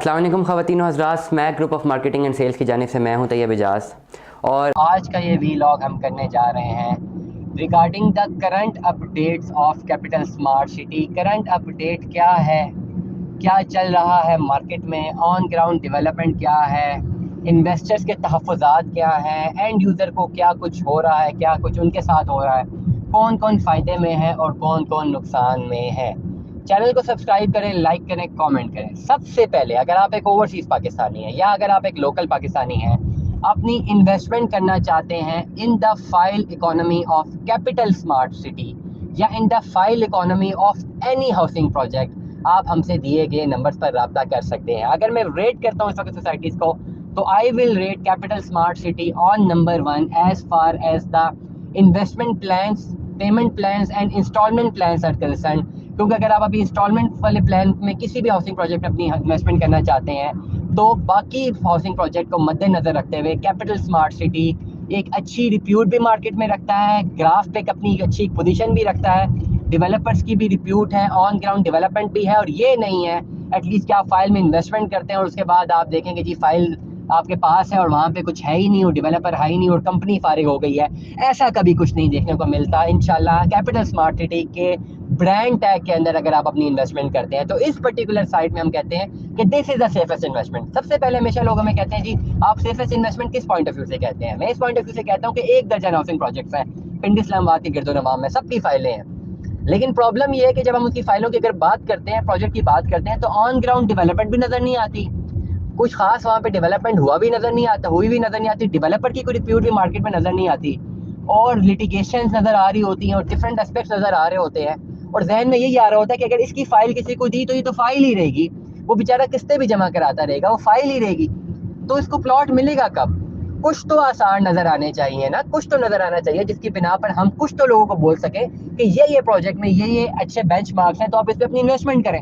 अस्सलाम वालेकुम ख़वातीन व हज़रात, Smack group of marketing and sales की जानिब से मैं हूं तैयब एजाज। और आज का ये वीलॉग हम करने जा रहे हैं regarding the current updates of capital smart city. Current update क्या है, क्या चल रहा है मार्केट में, ऑन ग्राउंड डेवलपमेंट क्या है, इन्वेस्टर्स के तहफ़्फ़ुज़ात क्या हैं, एंड यूज़र को क्या कुछ हो रहा है, क्या कुछ उनके साथ हो रहा है, कौन कौन फ़ायदे में है और कौन कौन नुकसान में है। चैनल को सब्सक्राइब करें, लाइक करें, कमेंट करें। सबसे पहले अगर आप एक ओवरसीज़ पाकिस्तानी हैं या अगर आप एक लोकल पाकिस्तानी हैं, अपनी इन्वेस्टमेंट करना चाहते हैं in the file economy of capital smart city या in the file economy of any housing project, आप हमसे दिए गए नंबर्स पर रब्ता कर सकते हैं। अगर मैं रेट करता हूँ इस वक्त सोसाइटीज़ को, तो I will rate capital smart city on number 1 as far as the investment plans, payment plans and instalment plans are concern. क्योंकि अगर आप अभी इंस्टॉलमेंट वाले प्लान में किसी भी हाउसिंग प्रोजेक्ट में अपनी इन्वेस्टमेंट करना चाहते हैं, तो बाकी हाउसिंग प्रोजेक्ट को मद्देनज़र रखते हुए कैपिटल स्मार्ट सिटी एक अच्छी रिप्यूट भी मार्केट में रखता है, ग्राफ पे अपनी अपनी पोजीशन भी रखता है, डेवलपर्स की भी रिप्यूट है, ऑन ग्राउंड डेवलपमेंट भी है। और ये नहीं है एटलीस्ट कि आप फाइल में इन्वेस्टमेंट करते हैं और उसके बाद आप देखेंगे जी फाइल आपके पास है और वहाँ पे कुछ है ही नहीं, और डेवलपर है ही नहीं और कंपनी फारिग हो गई है। ऐसा कभी कुछ नहीं देखने को मिलता। इंशाल्लाह कैपिटल स्मार्ट सिटी के ब्रांड टैग के अंदर अगर आप अपनी इन्वेस्टमेंट करते हैं, तो इस पर्टिकुलर साइट में हम कहते हैं कि this is the safest investment. सबसे पहले हमेशा लोग हमें कहते हैं जी आप सेफेस्ट इन्वेस्टमेंट किस पॉइंट ऑफ व्यू से कहते हैं। मैं इस पॉइंट ऑफ व्यू से कहता हूँ कि 1 दर्जन हाउसिंग प्रोजेक्ट्स हैं पिंडी इस्लामाबाद के गिरदोनवाम में, सबकी फाइलें हैं। लेकिन प्रॉब्लम ये है कि जब हम उसकी फाइलों की अगर बात करते हैं, प्रोजेक्ट की बात करते हैं, तो ऑन ग्राउंड डेवलपमेंट भी नजर नहीं आती, कुछ खास वहाँ पे डेवलपमेंट हुआ भी नजर नहीं आता, हुई भी नजर नहीं आती, डेवलपर की कोई रिप्यूट भी मार्केट में नजर नहीं आती, और लिटिगेशंस नजर आ रही होती हैं और डिफरेंट एस्पेक्ट्स नजर आ रहे होते हैं। और जहन में यही आ रहा होता है कि अगर इसकी फाइल किसी को दी तो ये तो फाइल ही रहेगी, वो बेचारा किस्तें भी जमा कराता रहेगा, वो फाइल ही रहेगी, तो इसको प्लॉट मिलेगा कब। कुछ तो आसान नजर आने चाहिए ना, कुछ तो नजर आना चाहिए जिसकी बिना पर हम कुछ तो लोगों को बोल सकें कि ये प्रोजेक्ट में ये अच्छे बेंचमार्क्स हैं, तो आप इस पर अपनी इन्वेस्टमेंट करें।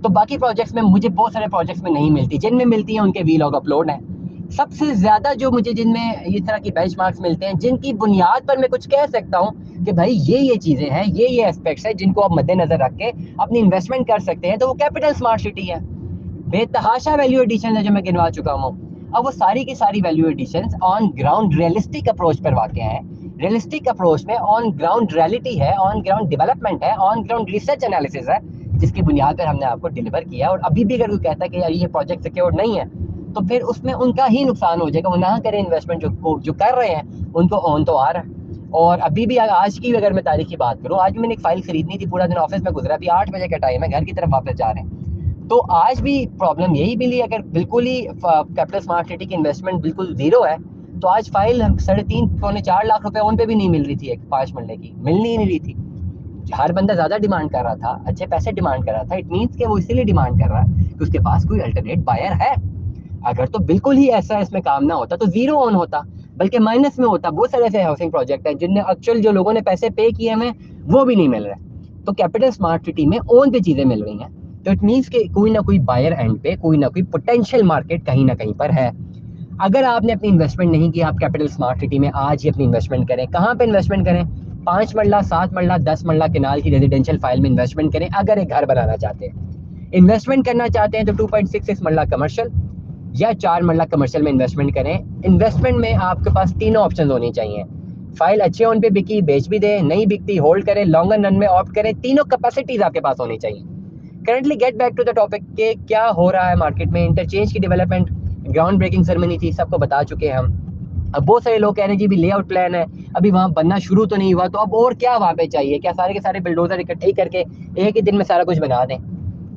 तो बाकी प्रोजेक्ट्स में मुझे बहुत सारे प्रोजेक्ट्स में नहीं मिलती, जिनमें मिलती हैं उनके वीलॉग अपलोड हैं। सबसे ज़्यादा जो मुझे जिनमें इस तरह की बेंचमार्क्स मिलते हैं, जिनकी बुनियाद पर मैं कुछ कह सकता हूँ कि भाई ये चीज़ें हैं, ये एस्पेक्ट्स हैं जिनको आप मद्देनज़र रख के अपनी इन्वेस्टमेंट कर सकते हैं, तो वो कैपिटल स्मार्ट सिटी है। बेतहाशा वैल्यू एडिशन है जो मैं गिनवा चुका हूँ। अब वो सारी की सारी value addition on ground realistic approach पर वाक़ हैं। रियलिस्टिक अप्रोच में ऑन ग्राउंड रियलिटी है, ऑन ग्राउंड डेवलपमेंट है, ऑन ग्राउंड रिसर्च एनालिसिस है, जिसकी बुनियाद पर हमने आपको डिलीवर किया। और अभी भी अगर कोई कहता है कि यार ये प्रोजेक्ट सिक्योर नहीं है, तो फिर उसमें उनका ही नुकसान हो जाएगा। वो ना करें इन्वेस्टमेंट, जो कर रहे हैं उनको ऑन तो आ रहा है। और अभी भी आज की अगर मैं तारीख की बात करूँ, आज भी मैंने एक फ़ाइल ख़रीदनी थी, पूरा दिन ऑफिस में गुजरा, अभी 8 बजे का टाइम है, घर की तरफ वापस जा रहे हैं। तो आज भी प्रॉब्लम यही मिली, अगर बिल्कुल ही कैपिटल स्मार्ट सिटी की इन्वेस्टमेंट बिल्कुल ज़ीरो है, तो आज फाइल 3.5 पौने 4 लाख रुपए उन पे भी नहीं मिल रही थी, एक 5 मरले की मिलनी ही नहीं रही थी। हर बंदा ज़्यादा डिमांड कर रहा था, अच्छे पैसे डिमांड कर रहा था। इट मीन्स कि वो इसीलिए डिमांड कर रहा है कि उसके पास कोई अल्टरनेट बायर है। अगर तो बिल्कुल ही ऐसा इसमें काम ना होता तो ज़ीरो ऑन होता, बल्कि माइनस में होता। बहुत सारे ऐसे हाउसिंग प्रोजेक्ट हैं जिनने एक्चुअल जो लोगों ने पैसे पे किए हमें वो भी नहीं मिल रहे। तो कैपिटल स्मार्ट सिटी में ओन पे चीज़ें मिल रही हैं, तो इट मीन्स कि कोई ना कोई बायर एंड पे कोई ना कोई पोटेंशियल मार्केट कहीं ना कहीं पर है। अगर आपने अपनी इन्वेस्टमेंट नहीं की, आप कैपिटल स्मार्ट सिटी में आज ही अपनी इन्वेस्टमेंट करें। कहाँ पे इन्वेस्टमेंट करें? 5 मरला, 7 मरला, 10 मरला केनाल की रेजिडेंशियल फाइल में इन्वेस्टमेंट करें। अगर एक घर बनाना चाहते हैं, इन्वेस्टमेंट करना चाहते हैं, तो 2.66 मरला कमर्शियल या 4 मरला कमर्शियल में इन्वेस्टमेंट करें। इन्वेस्टमेंट में आपके पास तीनों ऑप्शन होनी चाहिए। फाइल अच्छे ऑन पे बिकी, बेच भी दें, नहीं बिकती होल्ड करें, लॉन्गर रन में ऑप्ट करें। तीनों कैपेसिटीज आपके पास होनी चाहिए। Currently get back to the topic के क्या हो रहा है मार्केट में। इंटरचेंज की डेवलपमेंट, ग्राउंड ब्रेकिंग सेरेमनी थी, सबको बता चुके हैं हम। अब बहुत सारे लोग कह रहे हैं जी भी लेआउट प्लान है, अभी वहाँ बनना शुरू तो नहीं हुआ, तो अब और क्या वहाँ पे चाहिए? क्या सारे के सारे बिल्डोजर इकट्ठे ही करके एक ही दिन में सारा कुछ बना दें?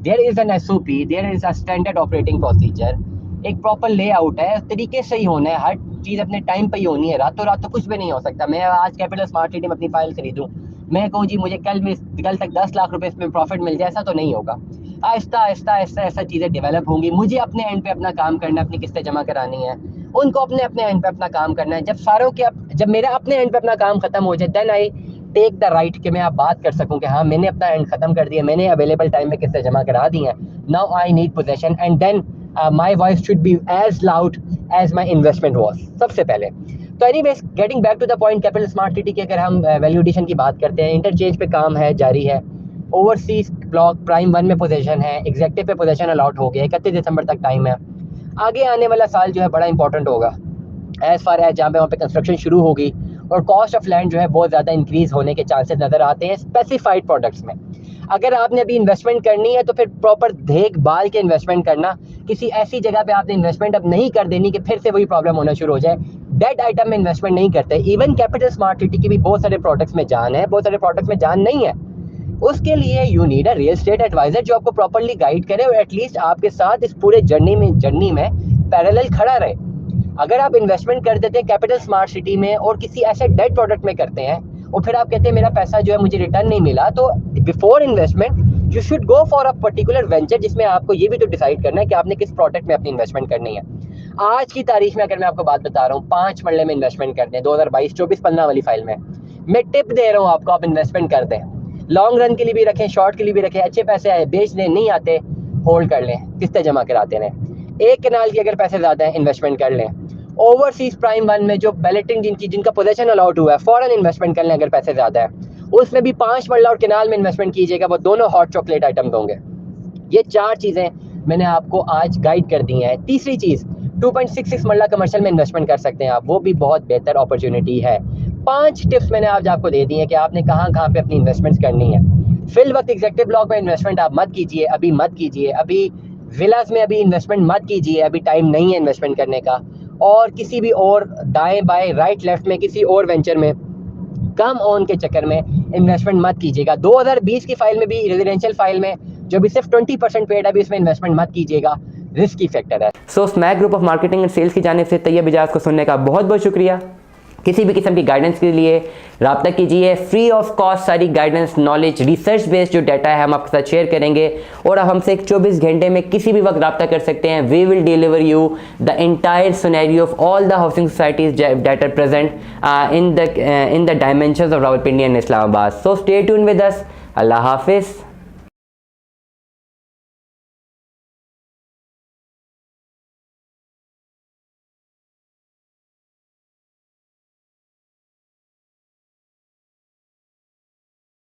There is an SOP, there is a standard operating procedure, एक प्रॉपर लेआउट है, तरीके से ही होना है, हर चीज़ अपने टाइम पर ही होनी है। रातों रात तो कुछ भी नहीं हो सकता। मैं आज कैपिटल स्मार्ट सिटी में अपनी फाइल खरीदूँ, मैं कहूँ जी मुझे कल तक 10 लाख रुपए इसमें प्रॉफिट मिल जाए, ऐसा तो नहीं होगा। आहिस्ता आहिस्ता आहिस्ता ऐसा चीज़ें डेवलप होंगी। मुझे अपने एंड पे अपना काम करना है, अपनी किस्तें जमा करानी है, उनको अपने अपने एंड पे अपना काम करना है। जब मेरा अपने एंड पे अपना काम खत्म हो जाए, then I take the right कि मैं आप बात कर सकूं कि हाँ मैंने अपना एंड खत्म कर दिया, मैंने अवेलेबल टाइम में किस्तें जमा करा दी हैं। Now I need possession and then my voice should be as loud as my investment was, सबसे पहले। तो anyways getting back to the point, capital smart city की अगर हम वैल्यू एडिशन की बात करते हैं, इंटरचेंज पे काम है, जारी है। ओवरसीज ब्लॉक प्राइम 1 में पोजीशन है, एग्जेक्टिव पे पोजीशन अलॉट हो गया, 31 दिसंबर तक टाइम है। आगे आने वाला साल जो है बड़ा इंपॉर्टेंट होगा एज़ फार एज जहाँ पे वहाँ पे कंस्ट्रक्शन शुरू होगी और कॉस्ट ऑफ लैंड जो है बहुत ज़्यादा इंक्रीज़ होने के चांसेस नज़र आते हैं स्पेसिफाइड प्रोडक्ट्स में। अगर आपने अभी इन्वेस्टमेंट करनी है तो फिर प्रॉपर देखभाल के इन्वेस्टमेंट करना, किसी ऐसी जगह पे आपने इन्वेस्टमेंट अब नहीं कर देनी कि फिर से वही प्रॉब्लम होना शुरू हो जाए। डेड आइटम में इन्वेस्टमेंट नहीं करते। इवन कैपिटल स्मार्ट सिटी की भी बहुत सारे प्रोडक्ट्स में जान है, बहुत सारे प्रोडक्ट्स में जान नहीं है। उसके लिए you need a real estate advisor जो आपको प्रॉपरली गाइड करे और एटलीस्ट आपके साथ इस पूरे जर्नी में पैरेलल खड़ा रहे। अगर आप इन्वेस्टमेंट कर देते हैं कैपिटल स्मार्ट सिटी में और किसी ऐसे डेड प्रोडक्ट में करते हैं और फिर आप कहते हैं मेरा पैसा जो है मुझे रिटर्न नहीं मिला, तो before investment you should go for a particular venture जिसमें आपको ये भी तो डिसाइड करना है कि आपने किस प्रोडक्ट में अपनी इन्वेस्टमेंट करनी है। आज की तारीख में अगर मैं आपको बात बता रहा हूँ 5 मरले में इन्वेस्टमेंट करते हैं 2022, 24, 15 वाली फाइल में मैं टिप दे रहा हूँ आपको, आप इन्वेस्टमेंट कर दें। लॉन्ग रन के लिए भी रखें, शॉर्ट के लिए भी रखें, अच्छे पैसे आए बेच दें, नहीं आते होल्ड कर लें, किस्तें जमा कराते रहें। एक कनाल की अगर पैसे ज़्यादा हैं इन्वेस्टमेंट कर लें। ओवरसीज प्राइम 1 में जो बैलेटिंग जिनका पोजीशन अलाउड हुआ है फॉरन इन्वेस्टमेंट कर लें अगर पैसे ज़्यादा है। उसमें भी 5 मरला और केनाल में इन्वेस्टमेंट कीजिएगा, वो दोनों हॉट चॉकलेट आइटम होंगे। ये 4 चीज़ें मैंने आपको आज गाइड कर दी हैं। तीसरी चीज़ 2.66 मरला कमर्शियल में इन्वेस्टमेंट कर सकते हैं आप, वो भी बहुत बेहतर अपॉर्चुनिटी है। 5 टिप्स मैंने आज आपको दे दी हैं कि आपने कहाँ कहाँ पे अपनी इन्वेस्टमेंट्स करनी है। फिल वक्त एग्जेक्टिव ब्लॉक में इन्वेस्टमेंट आप मत कीजिए, अभी मत कीजिए। अभी विलास में अभी इन्वेस्टमेंट मत कीजिए, अभी टाइम नहीं है इन्वेस्टमेंट करने का। और किसी भी और दाएं बाएं राइट लेफ्ट में किसी और वेंचर में कम ऑन के चक्कर में इन्वेस्टमेंट मत कीजिएगा। 2020 की फाइल में भी रेजिडेंशियल फाइल में जो भी सिर्फ 20% पेड है अभी उसमें इन्वेस्टमेंट मत कीजिएगा, रिस्की फैक्टर है। So Smack group of marketing and sales की जानिब से तैयब इजाज़ को सुनने का बहुत बहुत शुक्रिया। किसी भी किस्म की गाइडेंस के लिए रब्ता कीजिए, फ्री ऑफ कॉस्ट सारी गाइडेंस, नॉलेज, रिसर्च बेस्ड जो डाटा है हम आपके साथ शेयर करेंगे और आप हमसे 24 घंटे में किसी भी वक्त रब्ता कर सकते हैं। We will deliver you the entire scenario of all the housing societies that are present in the dimensions of Rawalpindi and Islamabad. So stay tune with us. Allah हाफिज़।